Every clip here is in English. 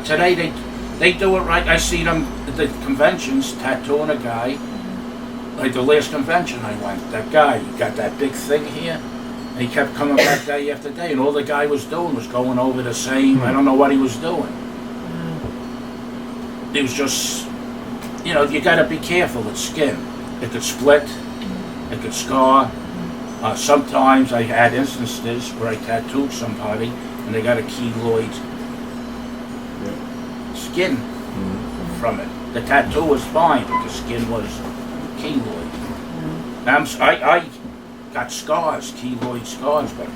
today they do it right. I see them at the conventions tattooing a guy. Like the last convention I went, that guy, he got that big thing here, and he kept coming back day after day, and all the guy was doing was going over the same, I don't know what he was doing. It was just, you know, you gotta be careful with skin. It could split, it could scar. Sometimes I had instances where I tattooed somebody, and they got a keloid skin from it. The tattoo was fine, but the skin was keloid. Now I got scars, keloid scars, but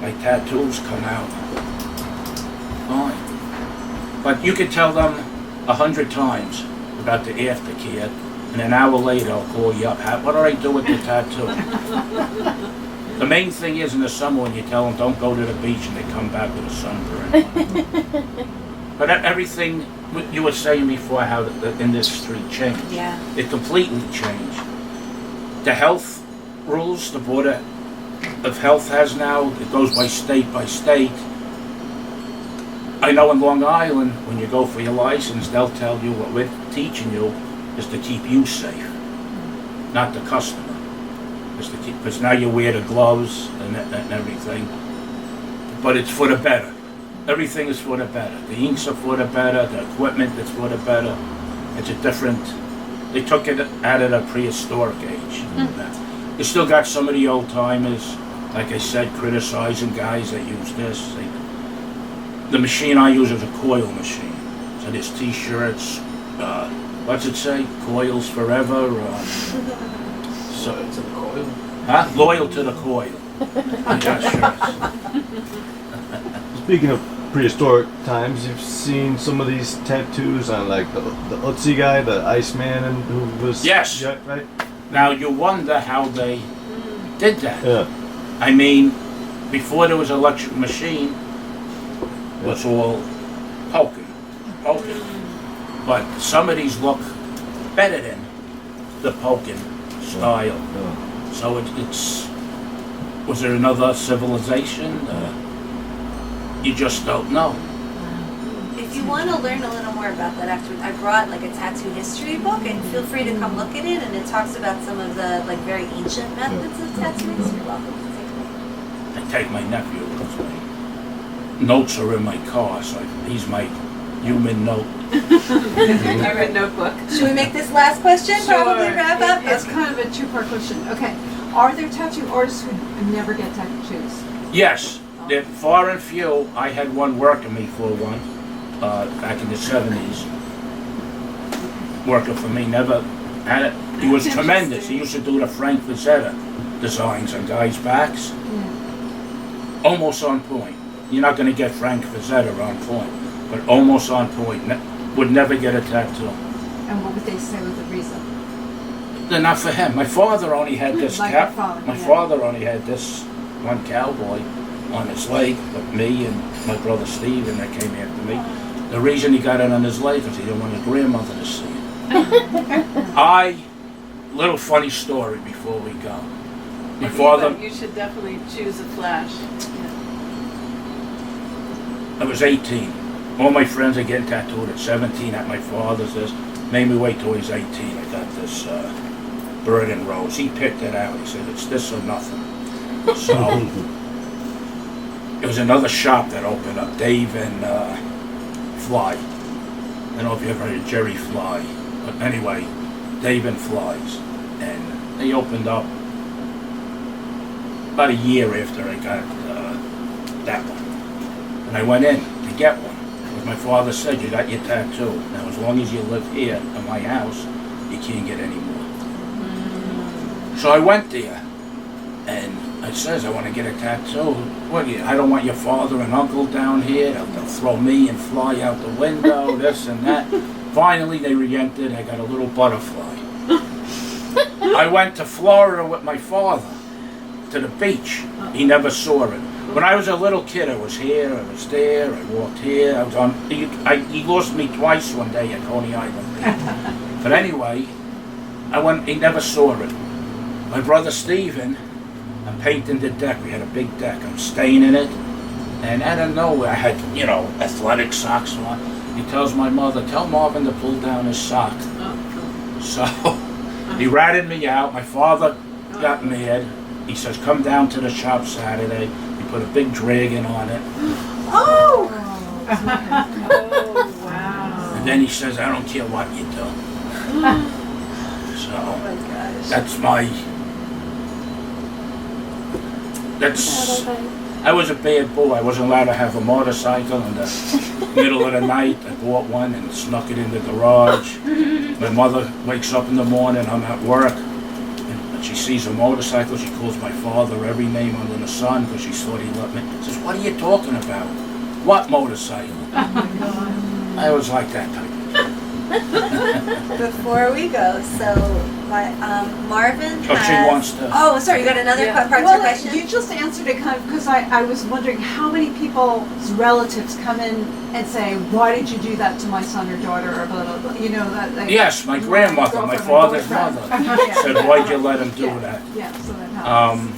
my tattoos come out fine. But you could tell them 100 times about the aftercare, and an hour later I'll call you up. What do I do with the tattoo? The main thing is in the summer when you tell them don't go to the beach and they come back with a sunburn. But everything you were saying before, how the industry changed. Yeah. It completely changed. The health rules, the Board of Health has now, it goes by state. I know in Long Island, when you go for your license, they'll tell you what we're teaching you is to keep you safe, not the customer. Because now you wear the gloves and everything. But it's for the better. Everything is for the better. The inks are for the better, the equipment is for the better. It's a different, they took it out of the prehistoric age. You still got some of the old timers, like I said, criticizing guys that use this. The machine I use is a coil machine. So there's t-shirts, what's it say? Coils forever. So it's a coil? Huh? Loyal to the coil. I got shirts. Speaking of prehistoric times, you've seen some of these tattoos on like the Ötzi guy, the Iceman, and who was... Yes. Yeah, right? Now you wonder how they did that. Yeah. I mean, before there was an electric machine, it was all poking. But some of these look better than the poking style. Yeah. So it's, was there another civilization? You just don't know. If you want to learn a little more about that after, I brought like a tattoo history book, and feel free to come look at it, and it talks about some of the like very ancient methods of tattooing, so you're welcome to take a look. I take my nephew with me. Notes are in my car, so he's my human note. I read notebook. Should we make this last question? Sure. Probably wrap up? It's kind of a two-part question. Okay. Are there tattoo artists who never get tattoos? Yes, they're far and few. I had one working me for one back in the 70s. Working for me, never had it. He was That's tremendous. interesting. He used to do the Frank Frazetta designs on guys' backs. Yeah. Almost on point. You're not going to get Frank Frazetta on point, but almost on point. Would never get a tattoo. And what would they say was the reason? They're not for him. My father only had this Like cow. your father, My yeah. father only had this one cowboy on his leg, but me and my brother Steve, and that came after me. The reason he got it on his leg was he didn't want his grandmother to see it. Little funny story before we go. My father, You should definitely choose a flash. I was 18. All my friends are getting tattooed at 17 at my father's. This made me wait till he's 18. I got this bird and rose. He picked it out. He said, it's this or nothing. So, it was another shop that opened up, Dave and Fly. I don't know if you ever heard of Jerry Fly. But anyway, Dave and Flies. And they opened up about a year after I got that one. And I went in to get one. As my father said, you got your tattoo. Now, as long as you live here in my house, you can't get any more. So I went there, and I says, I want to get a tattoo. What, I don't want your father and uncle down here. They'll throw me and Fly out the window, this and that. Finally, they re-entered. I got a little butterfly. I went to Florida with my father to the beach. He never saw it. When I was a little kid, I was here, I was there, I walked here. I was on. He lost me twice one day at Coney Island Beach. But anyway, I went. He never saw it. My brother Stephen, I'm painting the deck. We had a big deck. I'm staining it, and out of nowhere, I had athletic socks on. he tells my mother, tell Marvin to pull down his sock. Oh, So he ratted me out. My father got mad. He says, come down to the shop Saturday. He put a big dragon on it. Oh! oh, wow. And then he says, I don't care what you do. Oh So my gosh. that's I was a bad boy. I wasn't allowed to have a motorcycle in the middle of the night. I bought one and snuck it in the garage. My mother wakes up in the morning, I'm at work, and she sees a motorcycle. She calls my father every name under the sun because she thought he loved me. She says, what are you talking about? What motorcycle? I was like that type. Before we go, so Marvin Oh, has... she wants to... Oh, sorry, you got another Yeah. part to your Well, question? you just answered it kind of because I was wondering how many people's relatives come in and say, why did you do that to my son or daughter or blah, blah, blah, you know, that they... Yes, my grandmother, my father's mother, said, why'd you let him do that? Yeah, so that happens.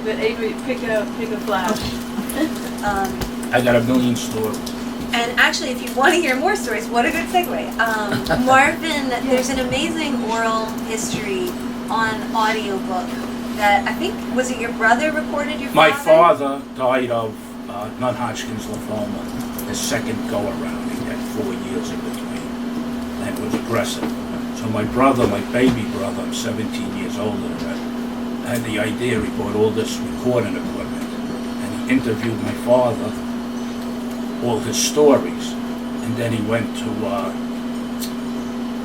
But Avery, pick a flash. I got a million stories. And actually, if you want to hear more stories, what a good segue. Marvin, there's an amazing oral history on audiobook that I think, was it your brother recorded your My father? father died of non-Hodgkin's lymphoma, his second go-around. He had 4 years in between, and it was aggressive. So my brother, my baby brother, I'm 17 years older than that, had the idea. He bought all this recording equipment, and he interviewed my father, all his stories, and then he went to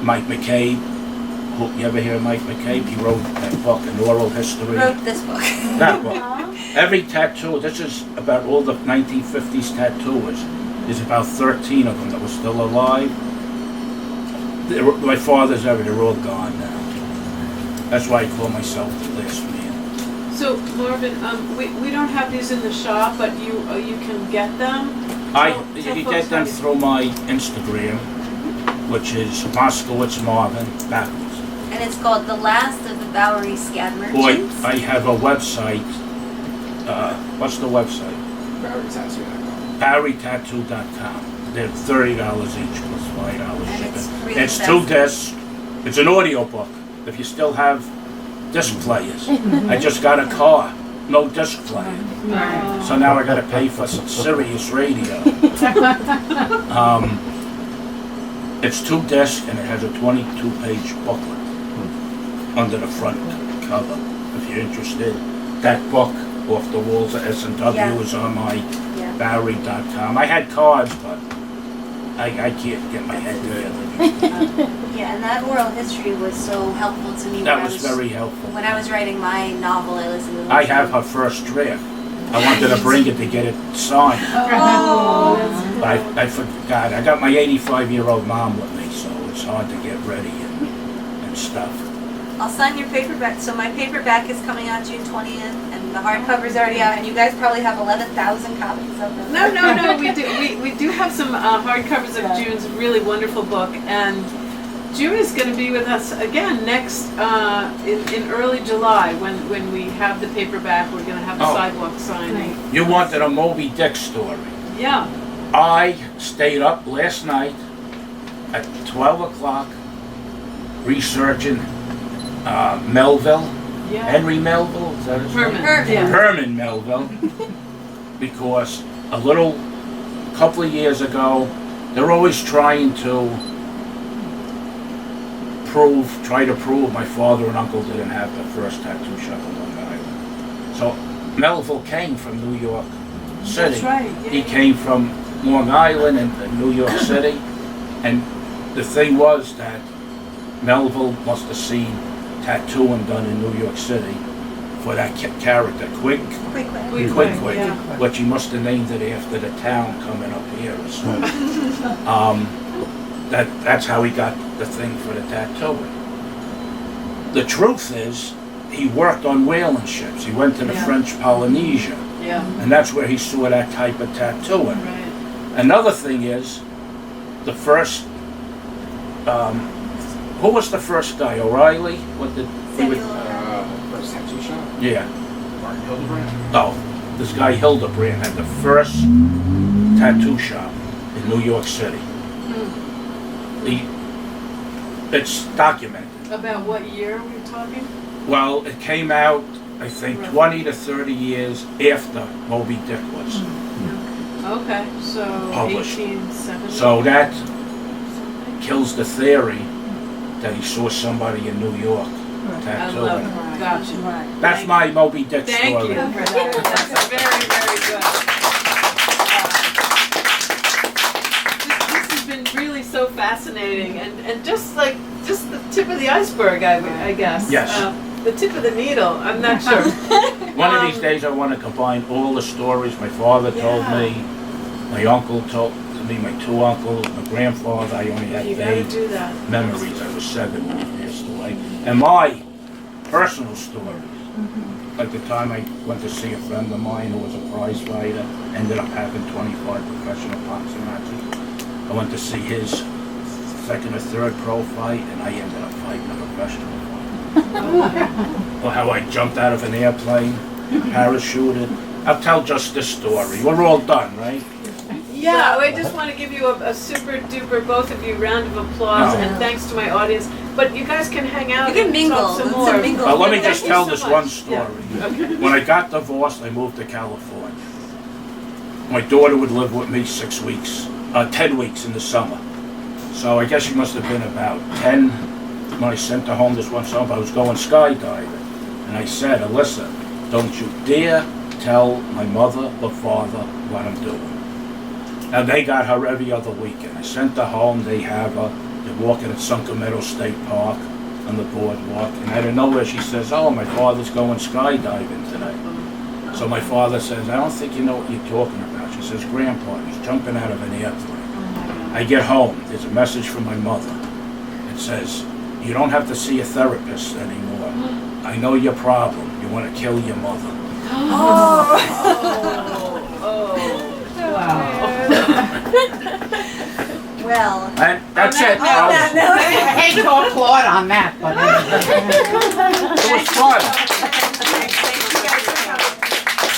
Mike McCabe. You ever hear of Mike McCabe? He wrote that book, An Oral History. Wrote this book. That book. Every tattoo, this is about all the 1950s tattooers. There's about 13 of them that were still alive. My father's ever, they're all gone now. That's why I call myself the last man. So Marvin, we don't have these in the shop, but you can get them. You get them through my Instagram, which is Moskowitz Marvin, backwards. And it's called The Last of the Bowery Scad Boy, Merchants. I have a website. What's the website? BoweryTattoo.com. They're $30 each plus $5 And it's shipping. free It's investment. 2 discs. It's an audio book. If you still have disc players, I just got a car, no disc player. So now I got to pay for some Sirius radio. It's 2 discs and it has a 22-page booklet under the front cover. If you're interested, that book, Off the Walls of S&W, Yeah. is on my Yeah. Bowery.com. I had cards, but I can't get my head together. Yeah, and that oral history was so helpful to me. That when was very helpful. When I was writing my novel, I listened to I have her first draft. I wanted to bring it to get it signed. Oh, But I forgot. I got my 85-year-old mom with me, so it's hard to get ready and stuff. I'll sign your paperback. So my paperback is coming out June 20th, and the hardcover's already out, and you guys probably have 11,000 copies of them. No, we do have some hardcovers of June's really wonderful book, and June is going to be with us again next in early July when we have the paperback. We're going to have the Oh. sidewalk signing. You wanted a Moby-Dick story. Yeah. I stayed up last night at 12 o'clock researching Melville, Yeah. Henry Melville, is that his name? Herman. Yeah. Herman Melville, because a couple of years ago, they're always trying to try to prove my father and uncle didn't have the first tattoo shop on Long Island. So Melville came from New York City. That's right. Yeah, He yeah. came from Long Island and New York City, and the thing was that Melville must have seen tattooing done in New York City for that character, Quick, Quick. Yeah. which he must have named it after the town coming up here or something. That's how he got the thing for the tattooing. The truth is, he worked on whaling ships. He went to the Yeah. French Polynesia, Yeah. and that's where he saw that type of tattooing. Right. Another thing is, the first, who was the first guy? O'Reilly? What did he was- Samuel. First tattoo shop, Yeah. Martin Hildebrand. Oh, this guy Hildebrand had the first tattoo shop in New York City. It's documented. About what year are we talking? Well, it came out, I think, 20 to 30 years after Moby-Dick was. Okay, so Published. 1870. So that kills the theory that he saw somebody in New York I love tattooing. it. Gotcha. Right. That's my Moby-Dick Thank story. you for that. That's very, very good. This has been really so fascinating and just the tip of the iceberg, I guess. Yes. The tip of the needle, I'm not sure. One of these days I want to combine all the stories my father told Yeah. me, my uncle told to me, my two uncles, my grandfather. I only had You gotta vague do that. memories. I was 7 when he passed away. And my personal stories, like the time I went to see a friend of mine who was a prize fighter, ended up having 25 professional boxing matches. I went to see his second or third pro fight, and I ended up fighting a professional fight. Or how I jumped out of an airplane, parachuted. I'll tell just this story. We're all done, right? Yeah, I just want to give you a super duper, both of you, round of applause No. and thanks to my audience. But you guys can hang out You can and mingle. talk some It's more. a mingle. Let me Thank just you tell so this much. one story. Yeah. Okay. When I got divorced, I moved to California. My daughter would live with me 10 weeks in the summer. So I guess she must have been about 10 when I sent her home this one summer. I was going skydiving. And I said, Alyssa, don't you dare tell my mother or father what I'm doing. Now they got her every other weekend. I sent her home, they have her, they're walking at Sunken Meadow State Park on the boardwalk. And out of nowhere she says, oh, my father's going skydiving today. So my father says, I don't think you know what you're talking about. She says, Grandpa, he's jumping out of an airplane. I get home, there's a message from my mother. It says, you don't have to see a therapist anymore. I know your problem. You want to kill your mother. Well, And that's it. on that note. I hate to applaud on that, but. It was fun. Thank